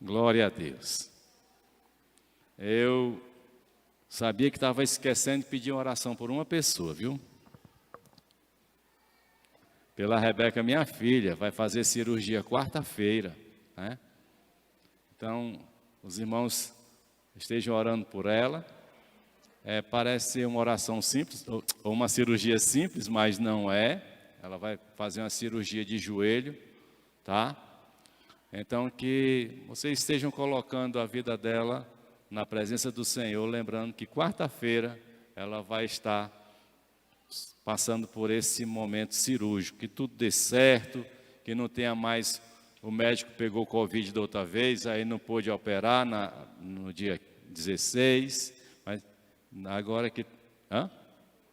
Glória a Deus. Eu sabia que estava esquecendo de pedir uma oração por uma pessoa, viu? Pela Rebeca, minha filha, vai fazer cirurgia quarta-feira, né? Então, os irmãos estejam orando por ela. Parece ser uma oração simples, ou uma cirurgia simples, mas não é. Ela vai fazer uma cirurgia de joelho, tá? Então, que vocês estejam colocando a vida dela na presença do Senhor, lembrando que quarta-feira ela vai estar passando por esse momento cirúrgico, que tudo dê certo, que não tenha mais, o médico pegou Covid da outra vez, aí não pôde operar no dia 16, mas agora que...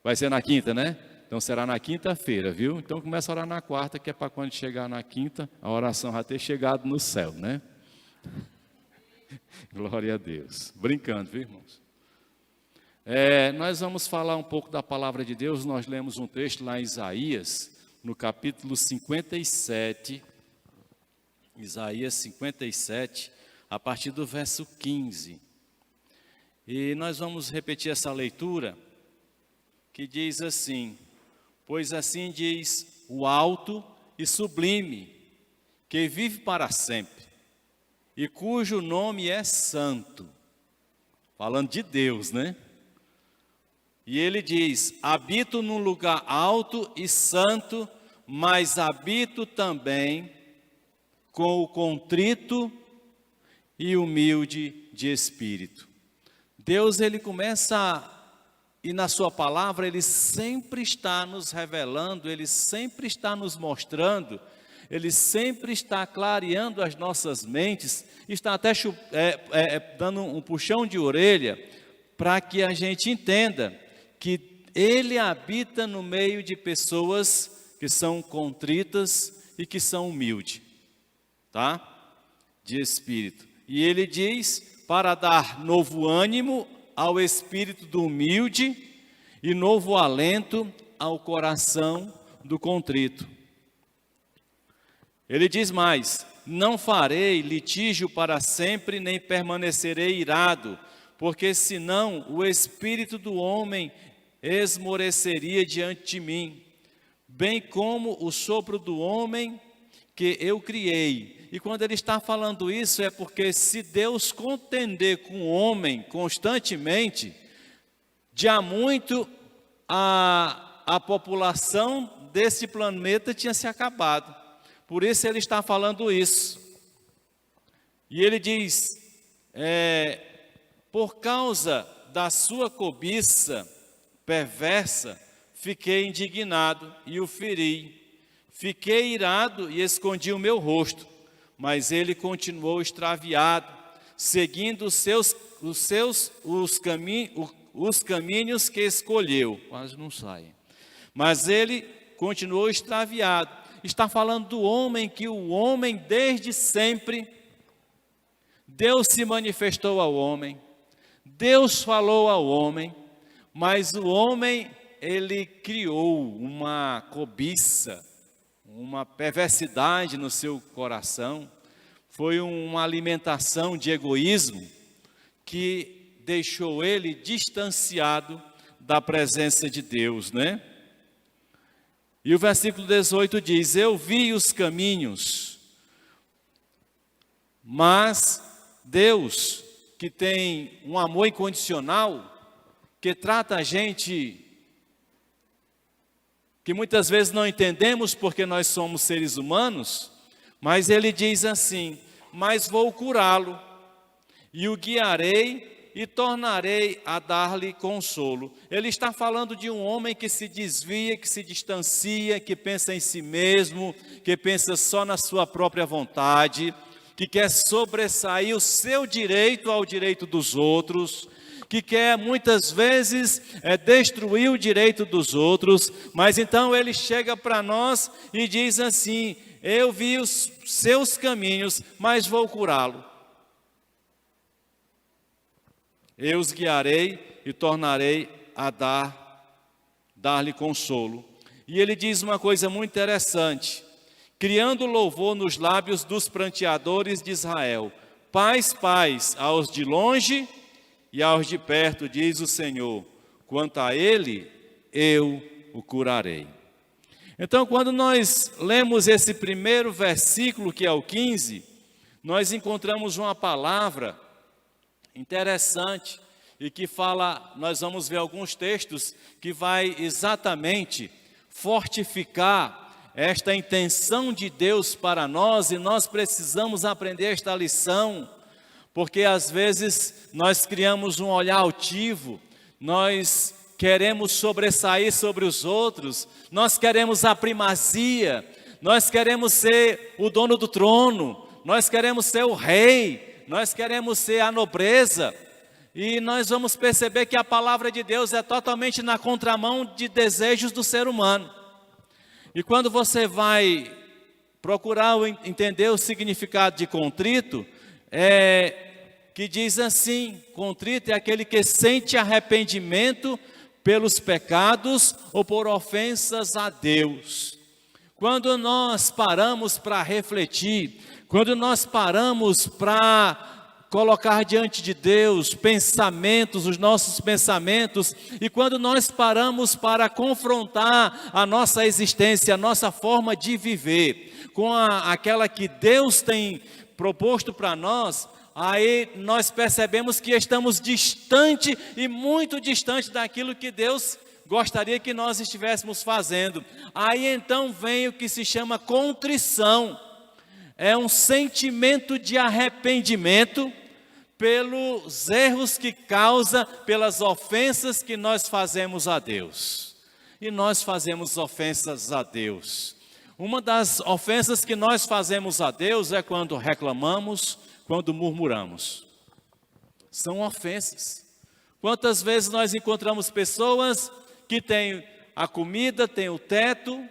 Vai ser na quinta, né? Então será na quinta-feira, viu? Então começa a orar na quarta, que é para quando chegar na quinta, a oração já ter chegado no céu, né? Glória a Deus. Brincando, viu, irmãos? Nós vamos falar um pouco da palavra de Deus. Nós lemos um texto lá em Isaías, no capítulo 57. Isaías 57, a partir do verso 15. E nós vamos repetir essa leitura, que diz assim: pois assim diz o alto e sublime, que vive para sempre, e cujo nome é santo. Falando de Deus, né? E ele diz: habito num lugar alto e santo, mas habito também com o contrito e humilde de espírito. Deus, ele começa e na sua palavra ele sempre está nos revelando, ele sempre está nos mostrando, ele sempre está clareando as nossas mentes, está até dando um puxão de orelha para que a gente entenda que ele habita no meio de pessoas que são contritas e que são humildes, tá? De espírito. E ele diz para dar novo ânimo ao espírito do humilde e novo alento ao coração do contrito. Ele diz mais: não farei litígio para sempre, nem permanecerei irado, porque senão o espírito do homem esmoreceria diante de mim, bem como o sopro do homem que eu criei. E quando ele está falando isso, é porque se Deus contender com o homem constantemente, de há muito a população desse planeta tinha se acabado. Por isso ele está falando isso. E ele diz: por causa da sua cobiça perversa, fiquei indignado e o feri. Fiquei irado e escondi o meu rosto. Mas ele continuou extraviado, seguindo os caminhos que escolheu. Quase não sai. Mas ele continuou extraviado. Está falando do homem, que o homem desde sempre, Deus se manifestou ao homem, Deus falou ao homem, mas o homem, ele criou uma cobiça, uma perversidade no seu coração, foi uma alimentação de egoísmo que deixou ele distanciado da presença de Deus, né? E o versículo 18 diz: eu vi os caminhos, mas Deus, que tem um amor incondicional, que trata a gente, que muitas vezes não entendemos porque nós somos seres humanos, mas ele diz assim: mas vou curá-lo, e o guiarei e tornarei a dar-lhe consolo. Ele está falando de um homem que se desvia, que se distancia, que pensa em si mesmo, que pensa só na sua própria vontade, que quer sobressair o seu direito ao direito dos outros, que quer muitas vezes destruir o direito dos outros, mas então ele chega para nós e diz assim: eu vi os seus caminhos, mas vou curá-lo. Eu os guiarei e tornarei a dar-lhe consolo. E ele diz uma coisa muito interessante: criando louvor nos lábios dos pranteadores de Israel, Paz, paz aos de longe e aos de perto, diz o Senhor. Quanto a ele, eu o curarei. Então, quando nós lemos esse primeiro versículo, que é o 15, nós encontramos uma palavra interessante e que fala, nós vamos ver alguns textos que vai exatamente fortificar esta intenção de Deus para nós, e nós precisamos aprender esta lição, porque às vezes nós criamos um olhar altivo, nós queremos sobressair sobre os outros, nós queremos a primazia, nós queremos ser o dono do trono, nós queremos ser o rei, nós queremos ser a nobreza, e nós vamos perceber que a palavra de Deus é totalmente na contramão de desejos do ser humano. E quando você vai procurar entender o significado de contrito, que diz assim: contrito é aquele que sente arrependimento pelos pecados ou por ofensas a Deus. Quando nós paramos para refletir, quando nós paramos para colocar diante de Deus pensamentos, os nossos pensamentos, e quando nós paramos para confrontar a nossa existência, a nossa forma de viver, com aquela que Deus tem proposto para nós, aí nós percebemos que estamos distante e muito distante daquilo que Deus gostaria que nós estivéssemos fazendo. Aí então vem o que se chama contrição. É um sentimento de arrependimento pelos erros que causa, pelas ofensas que nós fazemos a Deus. E nós fazemos ofensas a Deus. Uma das ofensas que nós fazemos a Deus é quando reclamamos, quando murmuramos. São ofensas. Quantas vezes nós encontramos pessoas que têm a comida, têm o teto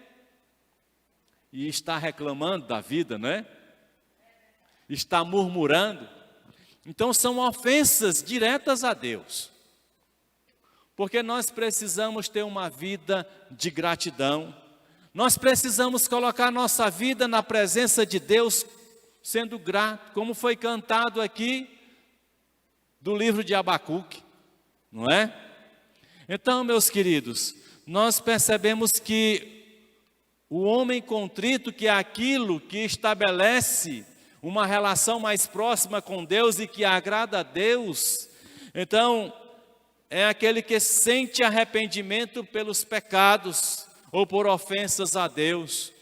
e está reclamando da vida, né? Está murmurando. Então são ofensas diretas a Deus. Porque nós precisamos ter uma vida de gratidão. Nós precisamos colocar nossa vida na presença de Deus, sendo grato, como foi cantado aqui do livro de Abacuque, não é? Então, meus queridos, nós percebemos que o homem contrito, que é aquilo que estabelece uma relação mais próxima com Deus e que agrada a Deus, então é aquele que sente arrependimento pelos pecados ou por ofensas a Deus.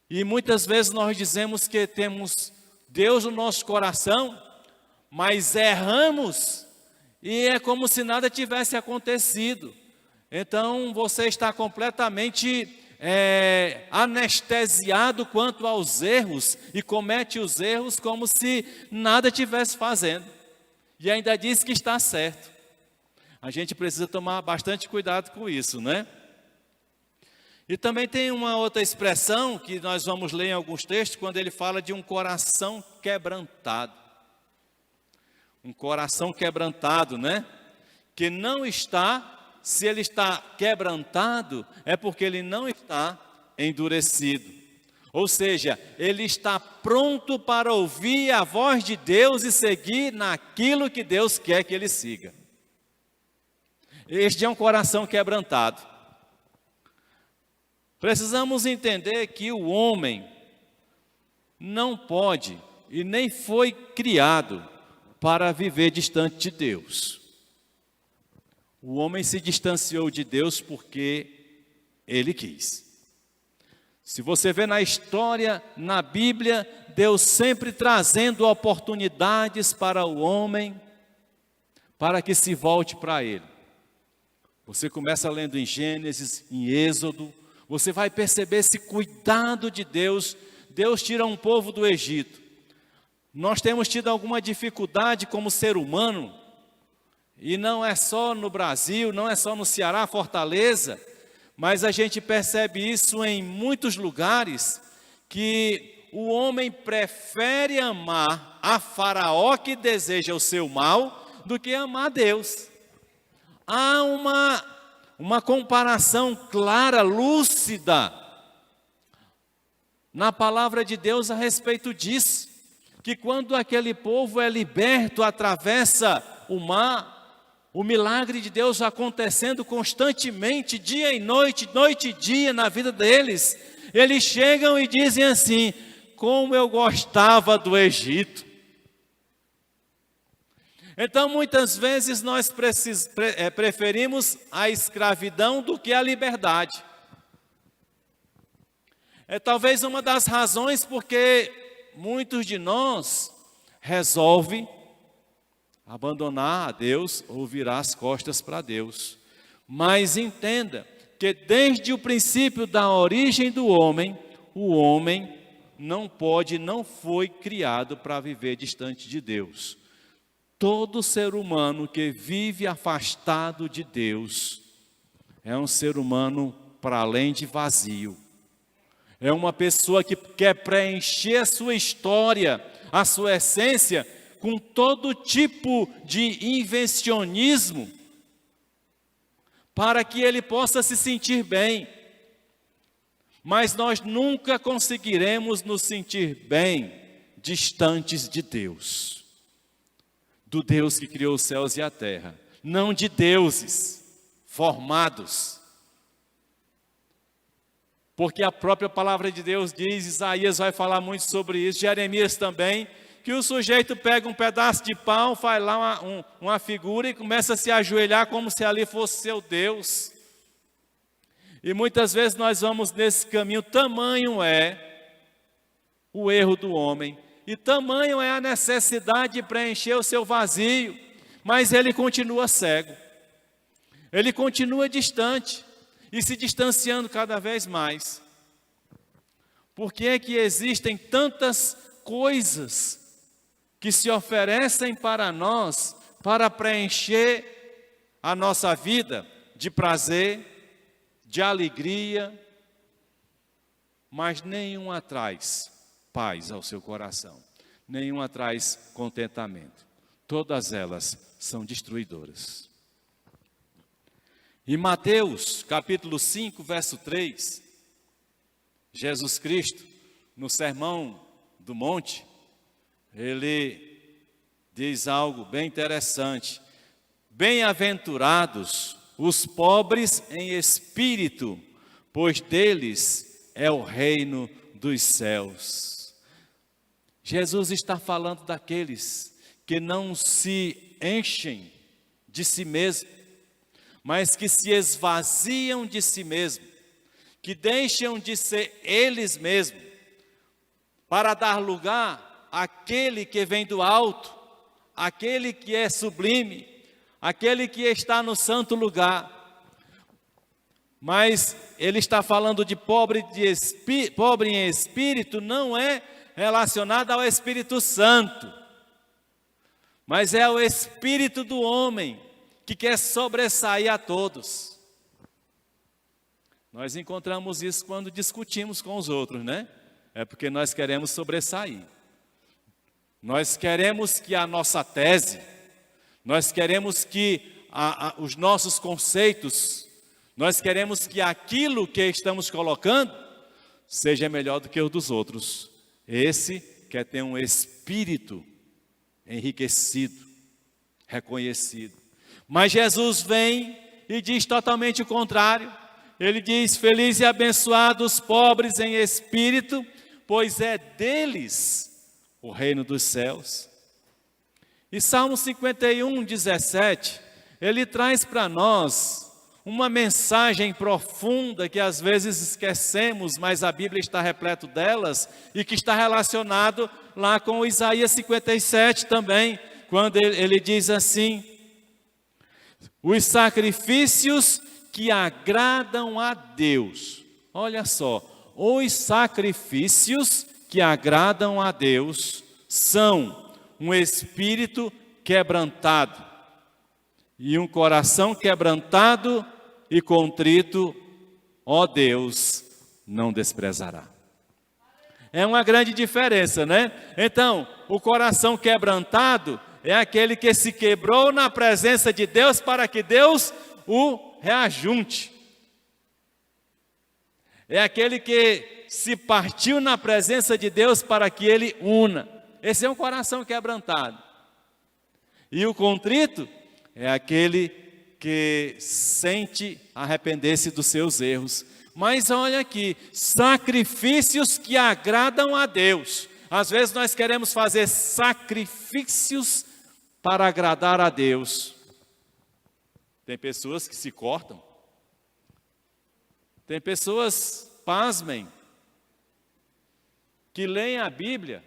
E muitas vezes nós dizemos que temos Deus no nosso coração, mas erramos e é como se nada tivesse acontecido. Então você está completamente anestesiado quanto aos erros e comete os erros como se nada tivesse fazendo. E ainda diz que está certo. A gente precisa tomar bastante cuidado com isso, né? E também tem uma outra expressão que nós vamos ler em alguns textos, quando ele fala de um coração quebrantado. Um coração quebrantado, né? Que não está, se ele está quebrantado, é porque ele não está endurecido. Ou seja, ele está pronto para ouvir a voz de Deus e seguir naquilo que Deus quer que ele siga. Este é um coração quebrantado. Precisamos entender que o homem não pode e nem foi criado para viver distante de Deus. O homem se distanciou de Deus porque ele quis. Se você vê na história, na Bíblia, Deus sempre trazendo oportunidades para o homem, para que se volte para Ele. Você começa lendo em Gênesis, em Êxodo, você vai perceber esse cuidado de Deus. Deus tira um povo do Egito. Nós temos tido alguma dificuldade como ser humano, e não é só no Brasil, não é só no Ceará, Fortaleza, mas a gente percebe isso em muitos lugares, que o homem prefere amar a Faraó que deseja o seu mal, do que amar a Deus. Há uma comparação clara, lúcida, na palavra de Deus a respeito disso. que quando aquele povo é liberto, atravessa o mar, o milagre de Deus acontecendo constantemente, dia e noite, noite e dia na vida deles, eles chegam e dizem assim: como eu gostava do Egito. Então muitas vezes nós preferimos a escravidão do que a liberdade. É talvez uma das razões porque muitos de nós resolvem abandonar a Deus ou virar as costas para Deus. Mas entenda que desde o princípio da origem do homem, o homem não foi criado para viver distante de Deus. Todo ser humano que vive afastado de Deus é um ser humano para além de vazio. É uma pessoa que quer preencher a sua história, a sua essência, com todo tipo de invencionismo, para que ele possa se sentir bem. Mas nós nunca conseguiremos nos sentir bem distantes de Deus, do Deus que criou os céus e a terra, não de deuses formados. Porque a própria palavra de Deus diz, Isaías vai falar muito sobre isso, Jeremias também, que o sujeito pega um pedaço de pau, faz lá uma figura e começa a se ajoelhar como se ali fosse seu Deus. E muitas vezes nós vamos nesse caminho, tamanho é o erro do homem, e tamanho é a necessidade de preencher o seu vazio, mas ele continua cego, ele continua distante, e se distanciando cada vez mais. Por que é que existem tantas coisas que se oferecem para nós, para preencher a nossa vida de prazer, de alegria, mas nenhuma traz paz ao seu coração, nenhuma traz contentamento. Todas elas são destruidoras. Em Mateus, capítulo 5, verso 3, Jesus Cristo, no Sermão do Monte, ele diz algo bem interessante. Bem-aventurados os pobres em espírito, pois deles é o reino dos céus. Jesus está falando daqueles que não se enchem de si mesmos, mas que se esvaziam de si mesmos, que deixam de ser eles mesmos, para dar lugar àquele que vem do alto, aquele que é sublime, aquele que está no santo lugar. Mas ele está falando de pobre em espírito, não é relacionado ao Espírito Santo, mas é o espírito do homem, que quer sobressair a todos. Nós encontramos isso quando discutimos com os outros, né? É porque nós queremos sobressair. Nós queremos que a nossa tese, nós queremos que os nossos conceitos, nós queremos que aquilo que estamos colocando seja melhor do que o dos outros. Esse quer ter um espírito enriquecido, reconhecido. Mas Jesus vem e diz totalmente o contrário. Ele diz: feliz e abençoados os pobres em espírito, pois é deles o reino dos céus. E Salmo 51, 17, ele traz para nós uma mensagem profunda que às vezes esquecemos, mas a Bíblia está repleta delas, e que está relacionado lá com Isaías 57 também, quando ele diz assim: os sacrifícios que agradam a Deus. Olha só, os sacrifícios que agradam a Deus são um espírito quebrantado e um coração quebrantado e contrito, ó Deus, não desprezará. É uma grande diferença, né? Então, o coração quebrantado é aquele que se quebrou na presença de Deus para que Deus o reajunte. É aquele que se partiu na presença de Deus para que Ele una. Esse é um coração quebrantado. E o contrito é aquele que sente arrepender-se dos seus erros. Mas olha aqui, sacrifícios que agradam a Deus. Às vezes nós queremos fazer sacrifícios para agradar a Deus. Tem pessoas que se cortam. Tem pessoas, pasmem, que leem a Bíblia,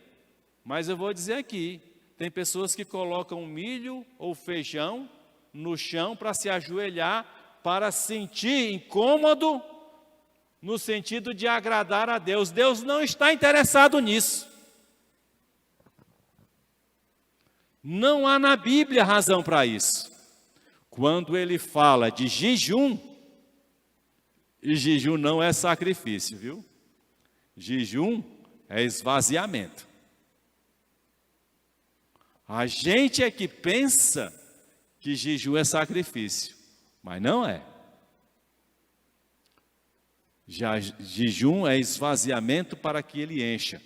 mas eu vou dizer aqui, tem pessoas que colocam milho ou feijão no chão para se ajoelhar, para sentir incômodo, no sentido de agradar a Deus. Deus não está interessado nisso. Não há na Bíblia razão para isso. Quando ele fala de jejum, e jejum não é sacrifício, viu? Jejum é esvaziamento. A gente é que pensa que jejum é sacrifício, mas não é. Jejum é esvaziamento para que ele encha,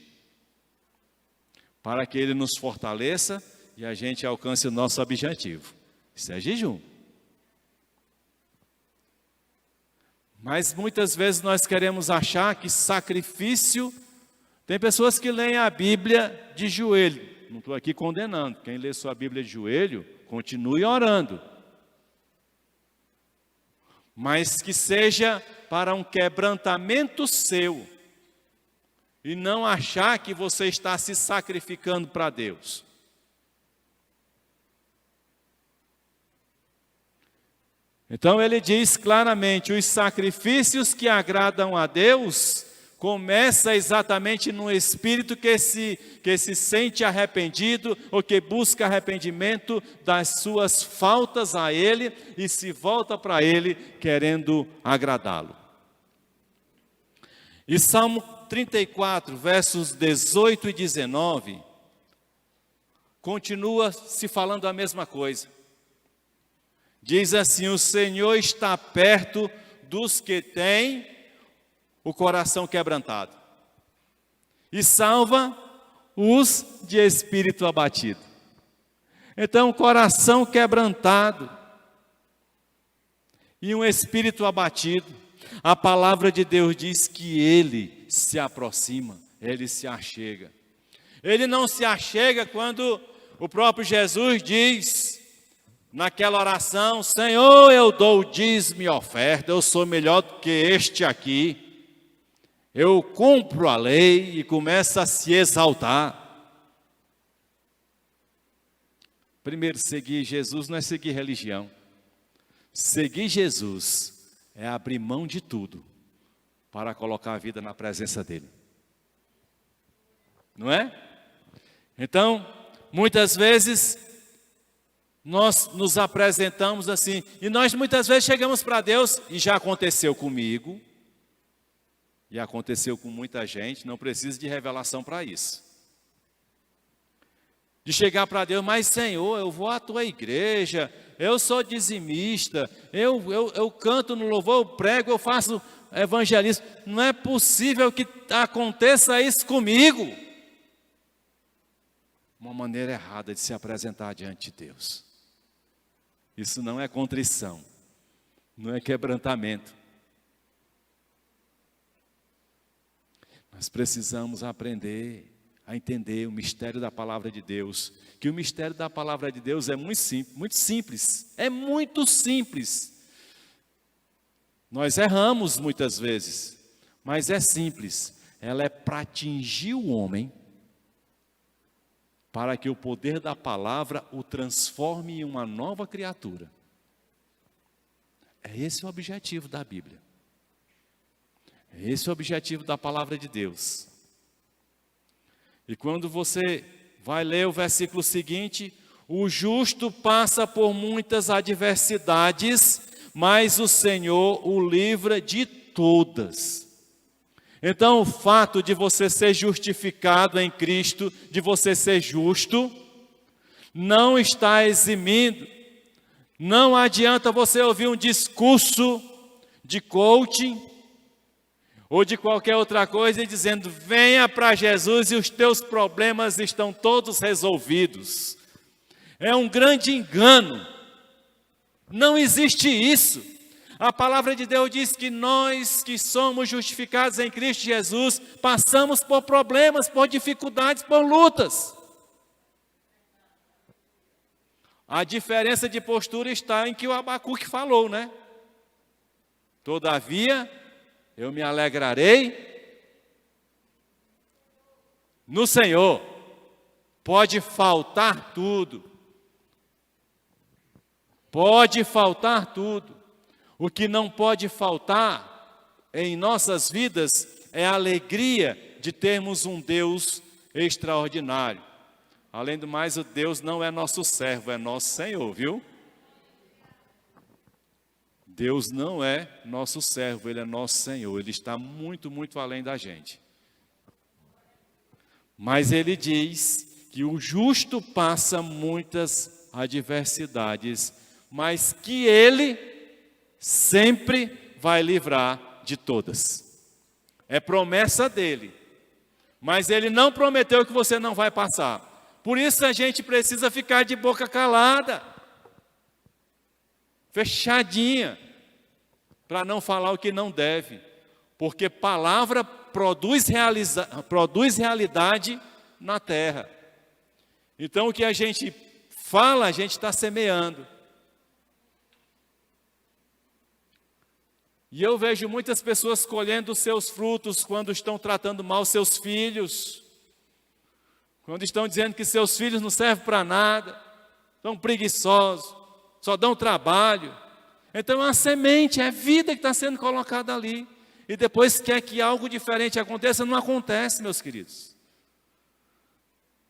para que ele nos fortaleça e a gente alcance o nosso objetivo. Isso é jejum. Mas muitas vezes nós queremos achar que sacrifício... Tem pessoas que leem a Bíblia de joelho. Não estou aqui condenando. Quem lê sua Bíblia de joelho, continue orando. Mas que seja para um quebrantamento seu. E não achar que você está se sacrificando para Deus. Então ele diz claramente, os sacrifícios que agradam a Deus, começa exatamente no espírito que se sente arrependido, ou que busca arrependimento das suas faltas a Ele, e se volta para Ele querendo agradá-lo. E Salmo 34, versos 18 e 19, continua se falando a mesma coisa. Diz assim, o Senhor está perto dos que têm o coração quebrantado e salva os de espírito abatido. Então, coração quebrantado e um espírito abatido, a palavra de Deus diz que Ele se aproxima, Ele se achega. Ele não se achega quando o próprio Jesus diz, naquela oração, Senhor, eu dou o dízimo e oferta, eu sou melhor do que este aqui. Eu cumpro a lei e começa a se exaltar. Primeiro, seguir Jesus não é seguir religião. Seguir Jesus é abrir mão de tudo para colocar a vida na presença dEle. Não é? Então, muitas vezes, nós nos apresentamos assim, e nós muitas vezes chegamos para Deus, e já aconteceu comigo, e aconteceu com muita gente, não precisa de revelação para isso. De chegar para Deus, mas Senhor, eu vou à tua igreja, eu sou dizimista, eu canto no louvor, eu prego, eu faço evangelismo. Não é possível que aconteça isso comigo. Uma maneira errada de se apresentar diante de Deus. Isso não é contrição, não é quebrantamento. Nós precisamos aprender a entender o mistério da palavra de Deus, que o mistério da palavra de Deus é muito simples, é muito simples. Nós erramos muitas vezes, mas é simples. Ela é para atingir o homem, para que o poder da palavra o transforme em uma nova criatura. É esse o objetivo da Bíblia. É esse o objetivo da palavra de Deus. E quando você vai ler o versículo seguinte, o justo passa por muitas adversidades, mas o Senhor o livra de todas. Então, o fato de você ser justificado em Cristo, de você ser justo, não está eximindo. Não adianta você ouvir um discurso de coaching, ou de qualquer outra coisa, e dizendo: venha para Jesus e os teus problemas estão todos resolvidos. É um grande engano. Não existe isso. A palavra de Deus diz que nós que somos justificados em Cristo Jesus, passamos por problemas, por dificuldades, por lutas. A diferença de postura está em que o Abacuque falou, né? Todavia, eu me alegrarei no Senhor. Pode faltar tudo. Pode faltar tudo. O que não pode faltar em nossas vidas é a alegria de termos um Deus extraordinário. Além do mais, o Deus não é nosso servo, é nosso Senhor, viu? Deus não é nosso servo, Ele é nosso Senhor. Ele está muito, muito além da gente. Mas Ele diz que o justo passa muitas adversidades, mas que Ele sempre vai livrar de todas. É promessa dEle. Mas Ele não prometeu que você não vai passar. Por isso a gente precisa ficar de boca calada, fechadinha, para não falar o que não deve. Porque palavra produz realidade na terra. Então o que a gente fala, a gente está semeando. E eu vejo muitas pessoas colhendo os seus frutos quando estão tratando mal seus filhos, quando estão dizendo que seus filhos não servem para nada, são preguiçosos, só dão trabalho. Então é uma semente, é vida que está sendo colocada ali. E depois quer que algo diferente aconteça, não acontece, meus queridos.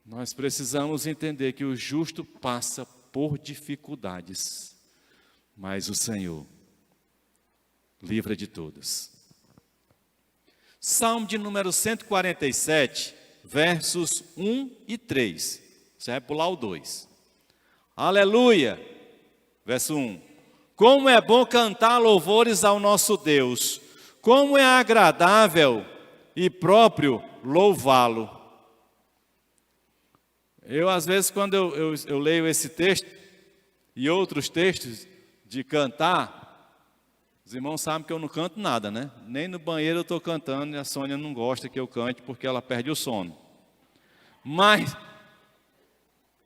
Nós precisamos entender que o justo passa por dificuldades, mas o Senhor livra de todas. Salmo de número 147, versos 1 e 3. Você vai pular o 2. Aleluia! Verso 1. Como é bom cantar louvores ao nosso Deus, como é agradável e próprio louvá-lo. Eu, às vezes, quando eu leio esse texto e outros textos de cantar, os irmãos sabem que eu não canto nada, né? Nem no banheiro eu estou cantando, e a Sônia não gosta que eu cante porque ela perde o sono. Mas,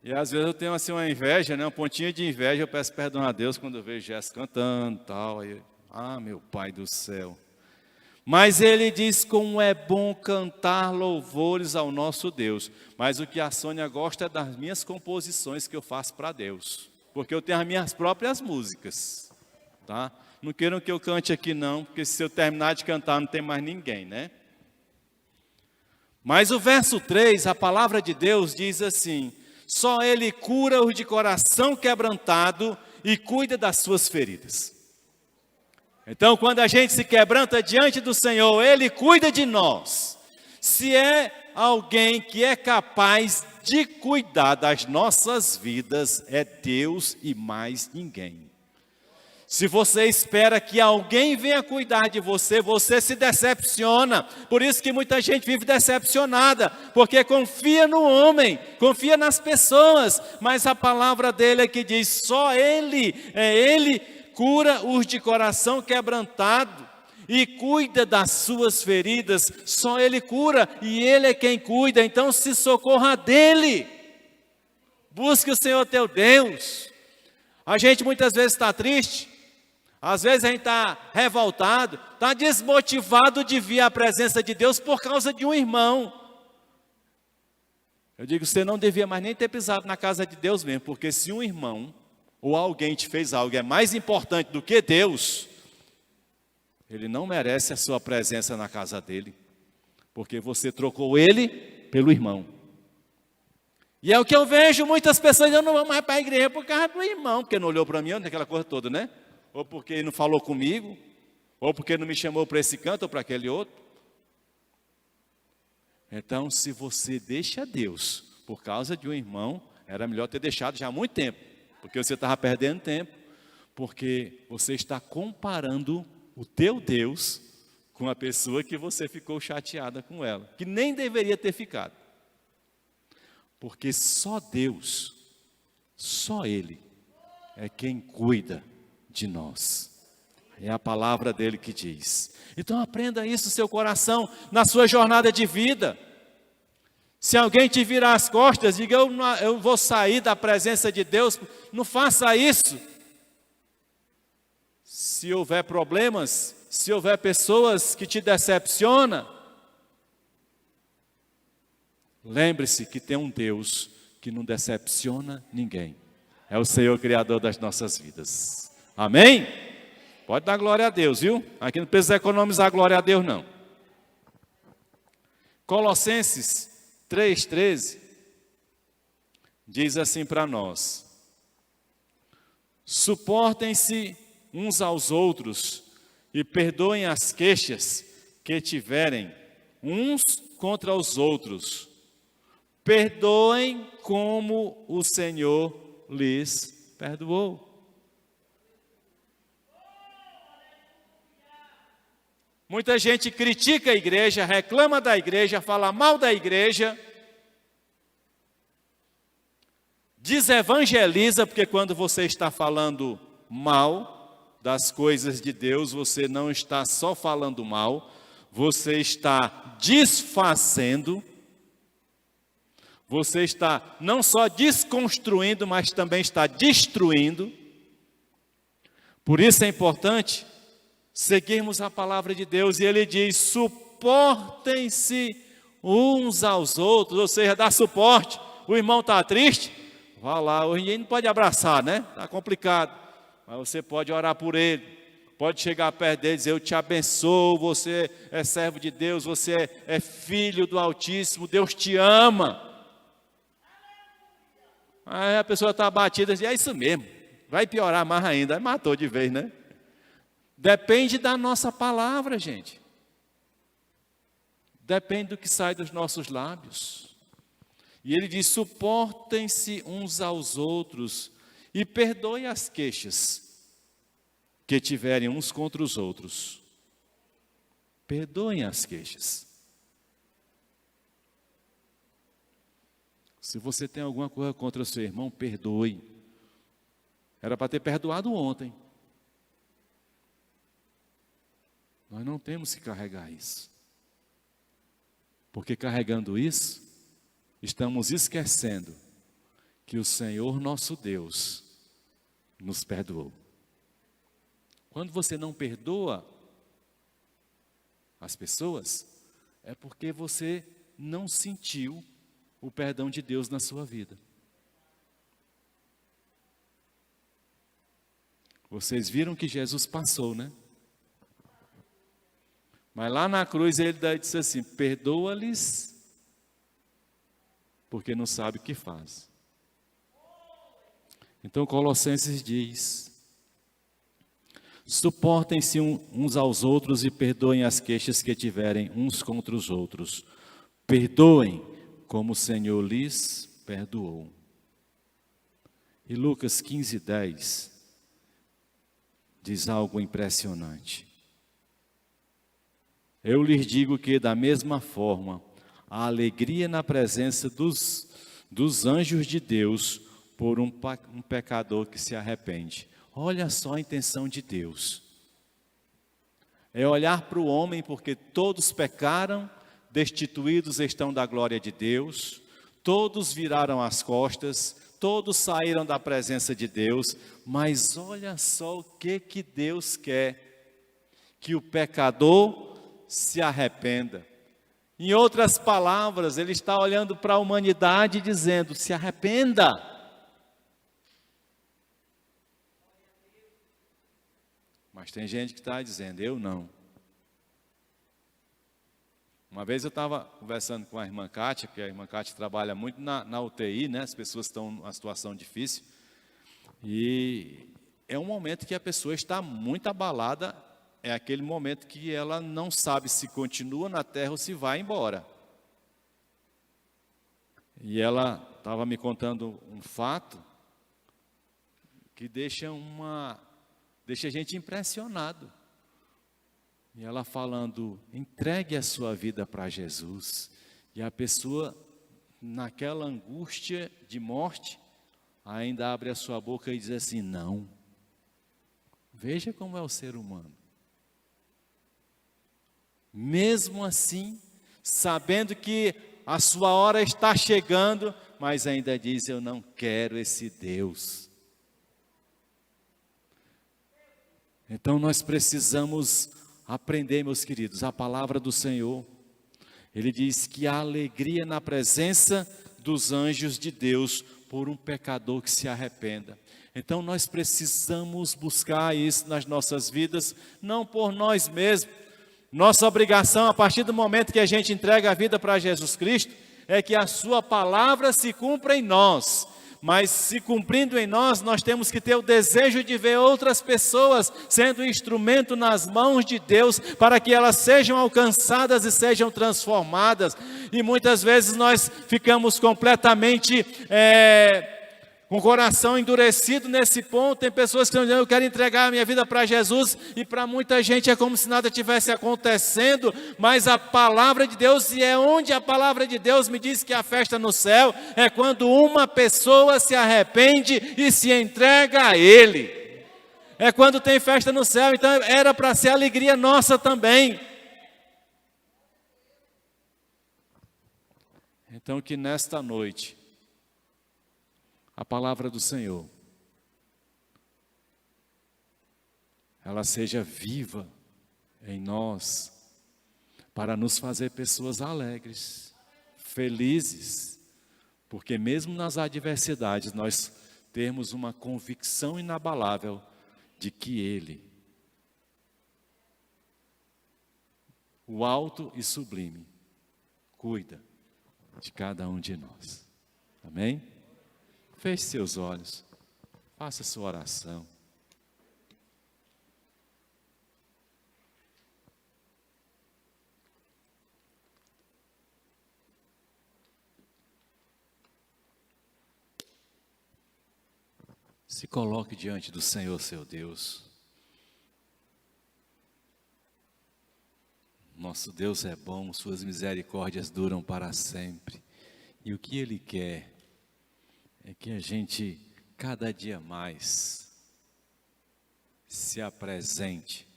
e às vezes eu tenho assim uma inveja, né? Uma pontinha de inveja, eu peço perdão a Deus quando eu vejo Jéssica cantando e tal. Aí, meu Pai do céu. Mas ele diz como é bom cantar louvores ao nosso Deus. Mas o que a Sônia gosta é das minhas composições que eu faço para Deus. Porque eu tenho as minhas próprias músicas, tá? Não queiram que eu cante aqui não, porque se eu terminar de cantar não tem mais ninguém, né? Mas o verso 3, a palavra de Deus diz assim: só Ele cura os de coração quebrantado e cuida das suas feridas. Então, quando a gente se quebranta diante do Senhor, Ele cuida de nós. Se é alguém que é capaz de cuidar das nossas vidas, é Deus e mais ninguém. Se você espera que alguém venha cuidar de você, você se decepciona. Por isso que muita gente vive decepcionada, porque confia no homem, confia nas pessoas, mas a palavra dele é que diz: só Ele cura os de coração quebrantado e cuida das suas feridas. Só Ele cura e Ele é quem cuida. Então se socorra dele. Busque o Senhor teu Deus. A gente muitas vezes está triste, às vezes a gente está revoltado, está desmotivado de vir à presença de Deus por causa de um irmão. Eu digo, você não devia mais nem ter pisado na casa de Deus mesmo, porque se um irmão ou alguém te fez algo é mais importante do que Deus, ele não merece a sua presença na casa dele, porque você trocou ele pelo irmão. E é o que eu vejo muitas pessoas: eu não vou mais para a igreja por causa do irmão, porque não olhou para mim, aquela coisa toda, né? Ou porque ele não falou comigo, ou porque não me chamou para esse canto ou para aquele outro. Então, se você deixa Deus por causa de um irmão, era melhor ter deixado já há muito tempo, porque você estava perdendo tempo, porque você está comparando o teu Deus com a pessoa que você ficou chateada com ela, que nem deveria ter ficado. Porque só Deus, só Ele é quem cuida de nós. É a palavra dele que diz. Então aprenda isso no seu coração, na sua jornada de vida. Se alguém te virar as costas, diga, eu vou sair da presença de Deus. Não faça isso. Se houver problemas, se houver pessoas que te decepcionam, lembre-se que tem um Deus que não decepciona ninguém. É o Senhor Criador das nossas vidas. Amém? Pode dar glória a Deus, viu? Aqui não precisa economizar glória a Deus, não. Colossenses 3,13 diz assim para nós: suportem-se uns aos outros e perdoem as queixas que tiverem uns contra os outros. Perdoem como o Senhor lhes perdoou. Muita gente critica a igreja, reclama da igreja, fala mal da igreja, desevangeliza, porque quando você está falando mal das coisas de Deus, você não está só falando mal, você está desfazendo, você está não só desconstruindo, mas também está destruindo. Por isso é importante seguirmos a palavra de Deus, e ele diz, suportem-se uns aos outros, ou seja, dá suporte. O irmão está triste, vá lá, hoje ele não pode abraçar, né? Está complicado, mas você pode orar por ele, pode chegar perto dele e dizer, eu te abençoo, você é servo de Deus, você é filho do Altíssimo, Deus te ama. Aí a pessoa está abatida e diz, é isso mesmo, vai piorar mais ainda, aí matou de vez, né? Depende da nossa palavra, gente. Depende do que sai dos nossos lábios. E ele diz, suportem-se uns aos outros e perdoem as queixas que tiverem uns contra os outros. Perdoem as queixas. Se você tem alguma coisa contra o seu irmão, perdoe. Era para ter perdoado ontem. Nós não temos que carregar isso. Porque carregando isso, estamos esquecendo que o Senhor nosso Deus nos perdoou. Quando você não perdoa as pessoas, é porque você não sentiu o perdão de Deus na sua vida. Vocês viram que Jesus passou, né? Mas lá na cruz ele disse assim, perdoa-lhes, porque não sabe o que faz. Então Colossenses diz, suportem-se uns aos outros e perdoem as queixas que tiverem uns contra os outros. Perdoem como o Senhor lhes perdoou. E Lucas 15:10 diz algo impressionante. Eu lhes digo que, da mesma forma, a alegria na presença dos anjos de Deus por um pecador que se arrepende. Olha só a intenção de Deus. É olhar para o homem, porque todos pecaram, destituídos estão da glória de Deus, todos viraram as costas, todos saíram da presença de Deus, mas olha só o que Deus quer, que o pecador se arrependa. Em outras palavras, ele está olhando para a humanidade e dizendo, se arrependa. Mas tem gente que está dizendo, eu não. Uma vez eu estava conversando com a irmã Kátia, porque a irmã Kátia trabalha muito na UTI, né? As pessoas estão numa situação difícil. E é um momento que a pessoa está muito abalada, é aquele momento que ela não sabe se continua na terra ou se vai embora. E ela estava me contando um fato que deixa a gente impressionado. E ela falando, entregue a sua vida para Jesus. E a pessoa, naquela angústia de morte, ainda abre a sua boca e diz assim, não. Veja como é o ser humano. Mesmo assim, sabendo que a sua hora está chegando, mas ainda diz, eu não quero esse Deus. Então nós precisamos aprender, meus queridos, a palavra do Senhor. Ele diz que há alegria na presença dos anjos de Deus por um pecador que se arrependa. Então nós precisamos buscar isso nas nossas vidas, não por nós mesmos. Nossa obrigação, a partir do momento que a gente entrega a vida para Jesus Cristo, é que a sua palavra se cumpra em nós. Mas se cumprindo em nós, nós temos que ter o desejo de ver outras pessoas sendo instrumento nas mãos de Deus, para que elas sejam alcançadas e sejam transformadas. E muitas vezes nós ficamos completamente com o coração endurecido nesse ponto. Tem pessoas que estão dizendo, eu quero entregar a minha vida para Jesus, e para muita gente é como se nada tivesse acontecendo, mas a palavra de Deus, e é onde a palavra de Deus me diz que a festa no céu, é quando uma pessoa se arrepende e se entrega a Ele, é quando tem festa no céu. Então era para ser alegria nossa também. Então que nesta noite, a palavra do Senhor, ela seja viva em nós, para nos fazer pessoas alegres, felizes, porque mesmo nas adversidades, nós temos uma convicção inabalável de que Ele, o alto e sublime, cuida de cada um de nós. Amém? Feche seus olhos, faça sua oração. Se coloque diante do Senhor, seu Deus. Nosso Deus é bom, suas misericórdias duram para sempre. E o que Ele quer é que a gente, cada dia mais, se apresente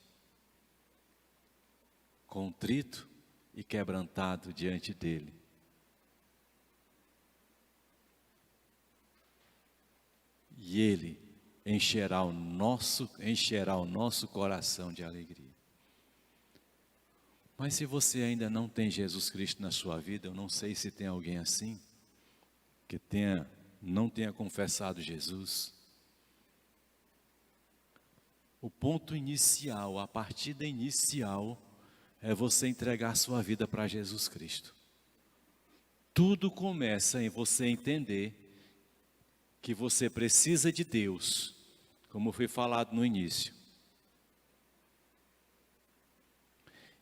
contrito e quebrantado diante dEle. E Ele encherá o nosso coração de alegria. Mas se você ainda não tem Jesus Cristo na sua vida, eu não sei se tem alguém assim, que não tenha confessado Jesus. O ponto inicial, a partida inicial, é você entregar sua vida para Jesus Cristo. Tudo começa em você entender que você precisa de Deus, como foi falado no início.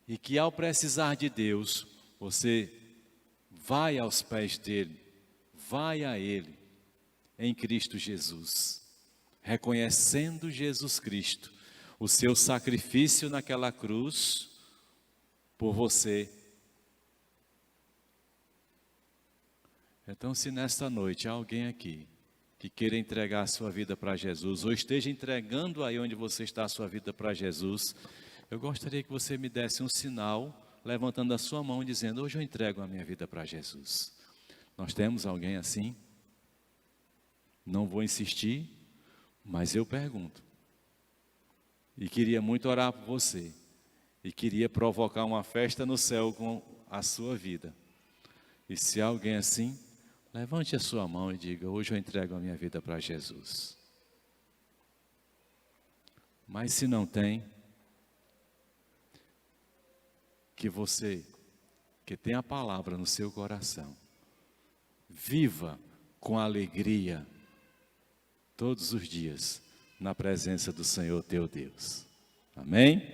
E que ao precisar de Deus, você vai aos pés dEle, vai a Ele, em Cristo Jesus, reconhecendo Jesus Cristo, o seu sacrifício naquela cruz, por você. Então, se nesta noite há alguém aqui, que queira entregar a sua vida para Jesus, ou esteja entregando aí onde você está a sua vida para Jesus, eu gostaria que você me desse um sinal, levantando a sua mão e dizendo, hoje eu entrego a minha vida para Jesus. Nós temos alguém assim? Não vou insistir, mas eu pergunto. E queria muito orar por você. E queria provocar uma festa no céu com a sua vida. E se há alguém assim, levante a sua mão e diga, hoje eu entrego a minha vida para Jesus. Mas se não tem, que você, que tem a palavra no seu coração, viva com alegria todos os dias na presença do Senhor teu Deus. Amém?